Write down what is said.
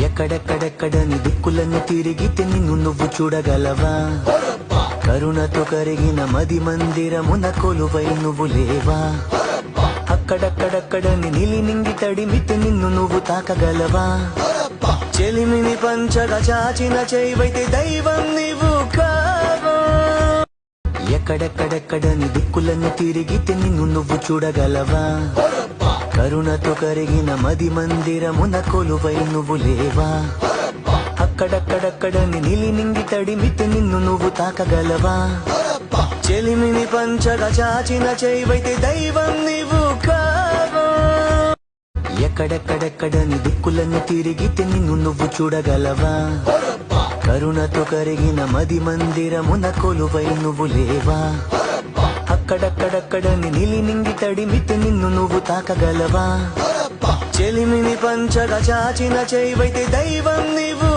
ఎక్కడెక్కడెక్కడని దిక్కులను తిరిగితే నిన్ను నువ్వు చూడగలవా? కరుణతో కరిగిన మది మందిరమున కొలువై నువ్వు లేవా? అక్కడక్కడక్కడని నీలి నింగి తడిమితే నిన్ను నువ్వు తాకగలవా? చెలిమిని పంచగా చాచిన చేయివైతే దైవం నీవు కావా? ఎక్కడెక్కడెక్కడని దిక్కులను తిరిగితే నిన్ను నువ్వు చూడగలవా? కరుణతో కరిగిన మది మందిరమున కొలువై నువ్వు లేవా? అక్కడక్కడక్కడని నీలి నింగి తడిమితే నిన్ను నువ్వు తాకగలవా? చెలిమిని పంచగా చాచిన చేయివైతే దైవం నీవు కావా? ఎక్కడెక్కడెక్కడని దిక్కులను తిరిగితే నిన్ను నువ్వు చూడగలవా? కరుణతో కరిగిన మది మందిరమున కొలువై నువ్వు లేవా? అక్కడక్కడక్కడని నీలి నింగి తడిమితే నిన్ను నువ్వు తాకగలవా? చెలిమిని పంచగా చాచిన చేయివైతే దైవం నీవు